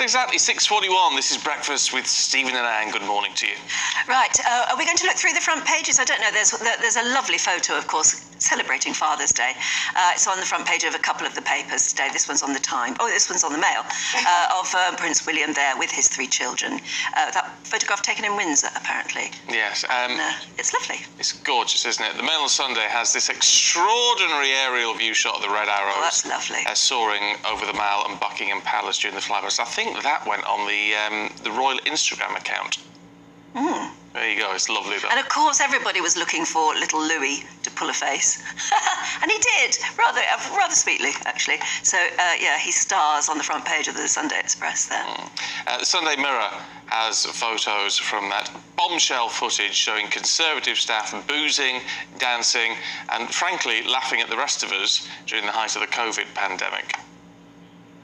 exactly 6:41. This is Breakfast with Stephen and Anne. Good morning to you. Right, are we going to look through the front pages? I don't know. There's a lovely photo, of course, celebrating Father's Day. It's on the front page of a couple of the papers today. This one's on the Time. Oh, this one's on the Mail, of Prince William there with his 3 children. That photograph taken in Windsor, apparently. Yes. It's lovely. It's gorgeous, isn't it? The Mail on Sunday has this extraordinary aerial view shot of the Red Arrows. Oh, that's lovely. Soaring over the Mall and Buckingham Palace during the flyovers. I think that went on the Royal Instagram account. There you go, it's lovely though. And of course everybody was looking for little Louis to pull a face. And he did, rather sweetly, actually. So, yeah, he stars on the front page of the Sunday Express there. The Sunday Mirror has photos from that bombshell footage showing Conservative staff boozing, dancing, and frankly, laughing at the rest of us during the height of the COVID pandemic.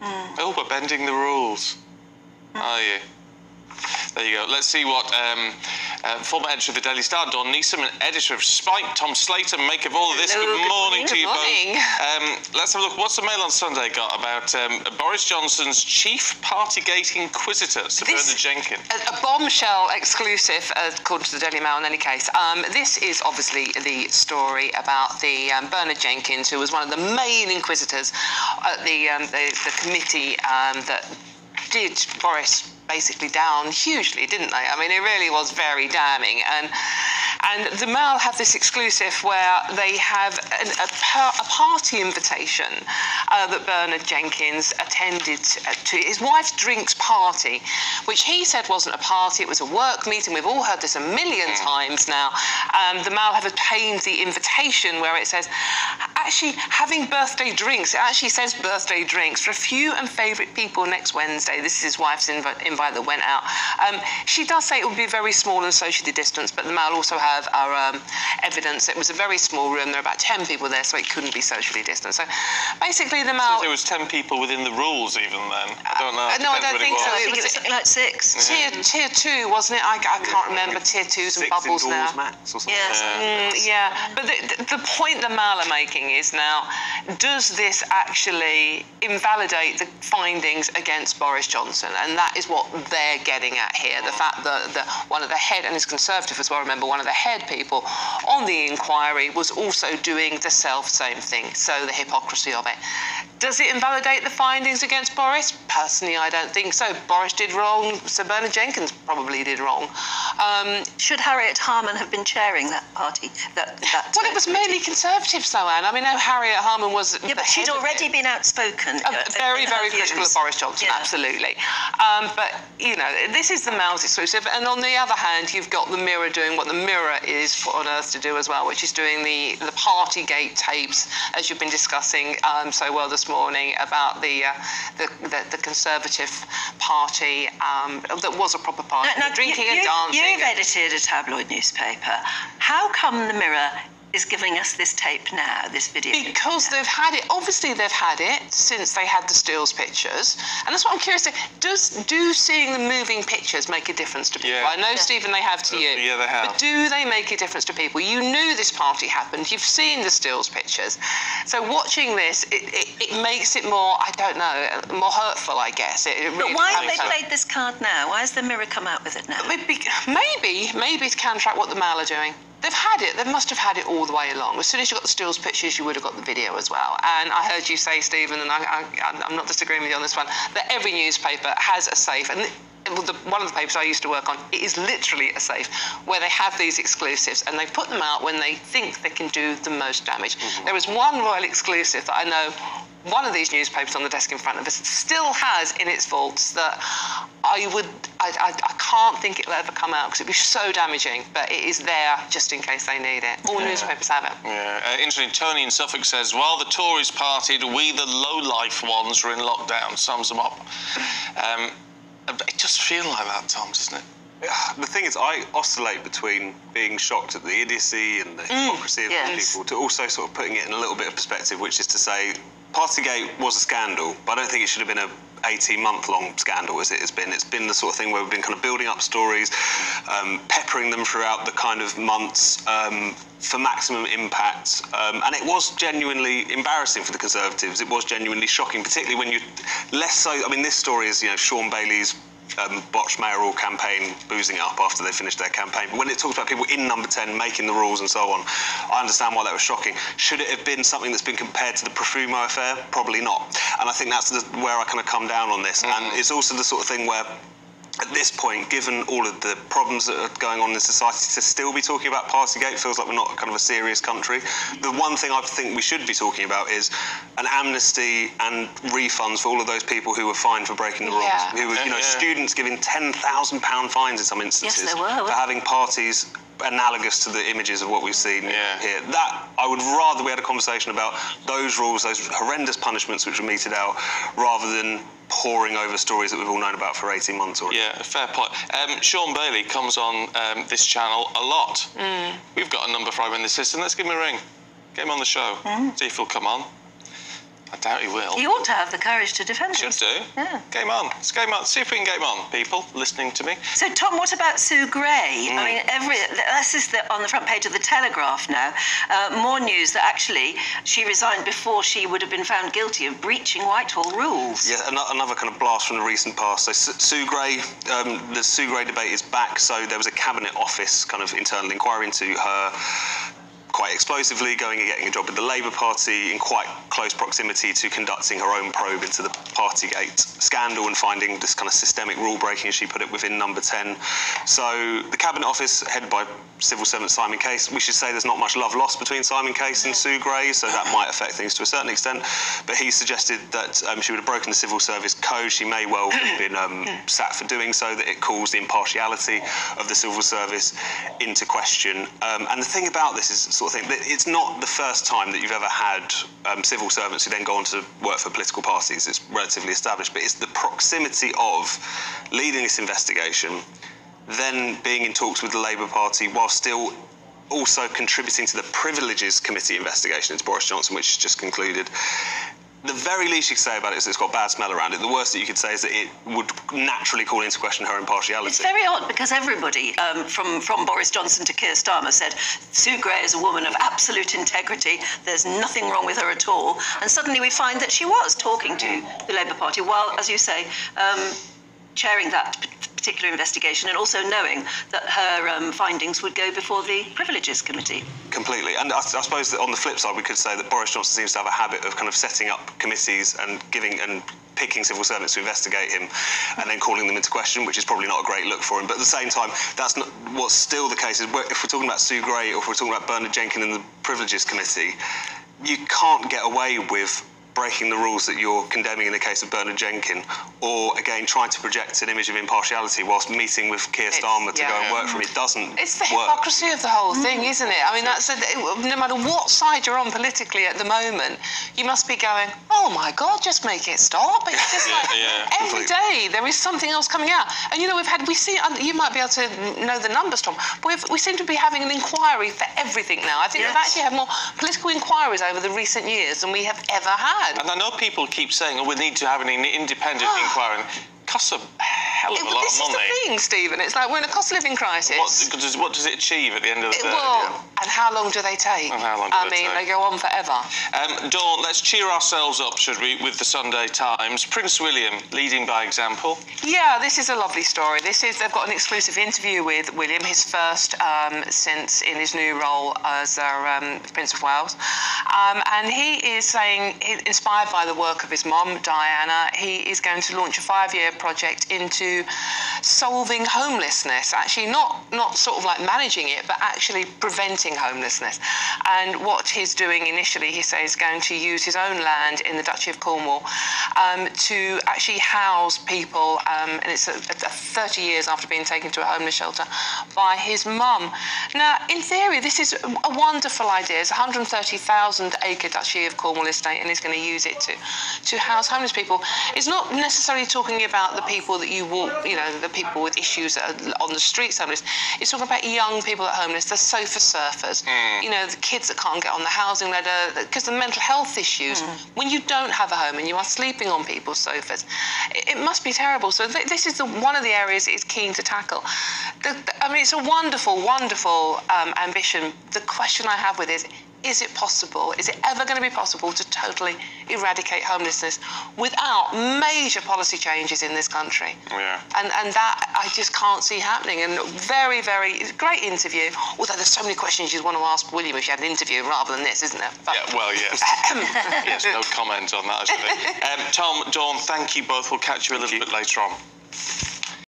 Oh, we're bending the rules. Are you? There you go. Let's see what former editor of the Daily Star, Dawn Neeson, and editor of Spike, Tom Slater, make of all of this. Hello, good morning to you morning. both. Let's have a look. What's the Mail on Sunday got about Boris Johnson's chief Partygate inquisitor, Sir Bernard Jenkins? A bombshell exclusive, according to the Daily Mail in any case. This is obviously the story about the Bernard Jenkins, who was one of the main inquisitors at the committee that did Boris basically down hugely, didn't they? I mean, it really was very damning. And the Mail have this exclusive where they have a party invitation that Bernard Jenkins attended to his wife's drinks party, which he said wasn't a party, it was a work meeting. We've all heard this a million times now. The Mail have obtained the invitation where it says, actually having birthday drinks, it actually says birthday drinks for a few and favourite people next Wednesday. This is his wife's invite that went out. She does say it would be very small and socially distanced, but the Mail also have our evidence. It was a very small room. There are about 10 people there, so it couldn't be socially distanced. So basically the Mail... So there was 10 people within the rules even then? I don't know. No, I don't think so. I think it was something like 6. Tier 2, wasn't it? I can't remember. Tier 2s and bubbles now. Max or something. Yeah. But the point the Mail are making is now, does this actually invalidate the findings against Boris Johnson? And that is what they're getting at here. The fact that one of the head, and he's Conservative as well, remember, one of the head people on the inquiry was also doing the same thing. So the hypocrisy of it. Does it invalidate the findings against Boris? Personally, I don't think so. Boris did wrong. Sir Bernard Jenkins probably did wrong. Should Harriet Harman have been chairing that party? Well, it was mainly Conservatives, though, Anne. I mean, Harriet Harman was... Yeah, but she'd already been outspoken. Very critical of Boris Johnson, absolutely. But, you know, this is the Mail's exclusive. And on the other hand, you've got the Mirror doing what the Mirror is put on earth to do as well, which is doing the Partygate tapes, as you've been discussing so well this morning, about the Conservative party that was a proper party. Now, drinking and dancing. You've edited a tabloid newspaper. How come the Mirror is giving us this tape now, this video? Because they've had it. Obviously, they've had it since they had the stills pictures, and that's what I'm curious. Do seeing the moving pictures make a difference to people? Yeah. I know, Stephen, they have to you. Yeah, they have. But do they make a difference to people? You knew this party happened. You've seen the stills pictures. So watching this, it makes it more, I don't know, more hurtful, I guess. But why have they played this card now? Why has the Mirror come out with it now? Maybe to counteract what the Mail are doing. They've had it. They must have had it all the way along. As soon as you got the stills pictures, you would have got the video as well. And I heard you say, Stephen, and I'm not disagreeing with you on this one, that every newspaper has a safe. And one of the papers I used to work on, it is literally a safe where they have these exclusives and they put them out when they think they can do the most damage. There is one royal exclusive that I know one of these newspapers on the desk in front of us still has in its vaults that I can't think it'll ever come out because it'd be so damaging, but it is there just in case they need it. All newspapers have it. Yeah. Interesting. Tony in Suffolk says, while the Tories partied, we the low-life ones were in lockdown. Sums them up. It does feel like that, Tom, doesn't it? The thing is, I oscillate between being shocked at the idiocy and the hypocrisy of people to also sort of putting it in a little bit of perspective, which is to say, Partygate was a scandal, but I don't think it should have been a 18-month-long scandal as it has been. It's been the sort of thing where we've been kind of building up stories, peppering them throughout the kind of months for maximum impact. And it was genuinely embarrassing for the Conservatives. It was genuinely shocking, particularly when you less so. I mean, this story is, you know, Sean Bailey's botched mayoral campaign boozing up after they finished their campaign. But when it talks about people in Number 10 making the rules and so on, I understand why that was shocking. Should it have been something that's been compared to the Profumo affair? Probably not. And I think that's where I kind of come down on this. And it's also the sort of thing where, at this point, given all of the problems that are going on in society, to still be talking about Partygate feels like we're not kind of a serious country. The one thing I think we should be talking about is an amnesty and refunds for all of those people who were fined for breaking the rules. Who were, you know, students giving £10,000 fines in some instances for having parties analogous to the images of what we've seen here. That, I would rather we had a conversation about those rules, those horrendous punishments which were meted out, rather than poring over stories that we've all known about for 18 months already. Yeah, fair point. Sean Bailey comes on this channel a lot. We've got a number for him in the system. Let's give him a ring. Get him on the show. See if he'll come on. I doubt he will. He ought to have the courage to defend Should us. do. Yeah. Get him on. Let's get him on. See if we can get him on, people listening to me. So, Tom, what about Sue Gray? I mean, this is on the front page of the Telegraph now. More news that actually she resigned before she would have been found guilty of breaching Whitehall rules. Yeah, another kind of blast from the recent past. So Sue Gray, the Sue Gray debate is back. So there was a Cabinet Office kind of internal inquiry into her quite explosively going and getting a job with the Labour Party in quite close proximity to conducting her own probe into the Partygate scandal and finding this kind of systemic rule breaking, as she put it, within Number 10. So the Cabinet Office, headed by civil servant Simon Case, we should say there's not much love lost between Simon Case and Sue Gray, so that might affect things to a certain extent. But he suggested that she would have broken the Civil Service Code. She may well have been sacked for doing so, that it calls the impartiality of the Civil Service into question. And the thing about this is sort of thing that it's not the first time that you've ever had civil servants who then go on to work for political parties. It's relatively established, but it's the proximity of leading this investigation, then being in talks with the Labour Party while still also contributing to the Privileges Committee investigation into Boris Johnson, which has just concluded. The very least you could say about it is it's got bad smell around it. The worst that you could say is that it would naturally call into question her impartiality. It's very odd because everybody, from Boris Johnson to Keir Starmer, said Sue Gray is a woman of absolute integrity. There's nothing wrong with her at all. And suddenly we find that she was talking to the Labour Party while, as you say, chairing that particular investigation, and also knowing that her findings would go before the Privileges Committee. Completely. And I suppose that on the flip side, we could say that Boris Johnson seems to have a habit of kind of setting up committees and picking civil servants to investigate him and then calling them into question, which is probably not a great look for him. But at the same time, that's not what's still the case. Is if we're talking about Sue Gray or if we're talking about Bernard Jenkins and the Privileges Committee, you can't get away with breaking the rules that you're condemning in the case of Bernard Jenkins, or again trying to project an image of impartiality whilst meeting with Keir Starmer to go and work for him. It doesn't It's the work. hypocrisy of the whole thing, isn't it? I mean, that's no matter what side you're on politically at the moment, you must be going, oh my God, just make it stop. It's just every day there is something else coming out. And you know, we see, you might be able to know the numbers, Tom, but we seem to be having an inquiry for everything now. I think we've actually had more political inquiries over the recent years than we have ever had. And I know people keep saying, oh, we need to have an independent inquiry. Costs a hell of a lot of money. This is the thing, Stephen. It's like we're in a cost of living crisis. What does it achieve at the end of the day? Well, and how long do they take? They go on forever. Dawn, let's cheer ourselves up, should we, with the Sunday Times. Prince William leading by example. Yeah, this is a lovely story. They've got an exclusive interview with William, his first since in his new role as Prince of Wales. And he is saying, inspired by the work of his mum, Diana, he is going to launch a 5-year project into solving homelessness, actually not sort of like managing it, but actually preventing homelessness. And what he's doing initially, he says, is going to use his own land in the Duchy of Cornwall to actually house people, and it's 30 years after being taken to a homeless shelter by his mum. Now, in theory, this is a wonderful idea. It's a 130,000-acre Duchy of Cornwall estate, and he's going to use it to house homeless people. It's not necessarily talking about the people that you walk, you know, the people with issues that are on the streets homeless. It's talking about young people that are homeless, the sofa surfers, you know, the kids that can't get on the housing ladder because of mental health issues. When you don't have a home and you are sleeping on people's sofas, it must be terrible. So this is one of the areas it's keen to tackle. I mean, it's a wonderful, wonderful ambition. The question I have with it is it possible? Is it ever going to be possible to totally eradicate homelessness without major policy changes in this country? Yeah. And that I just can't see happening. And very, very great interview. Although there's so many questions you'd want to ask William if you had an interview rather than this, isn't there? But yeah, well, yes. Yes, no comment on that, actually. Tom, Dawn, thank you both. We'll catch you a little bit later on.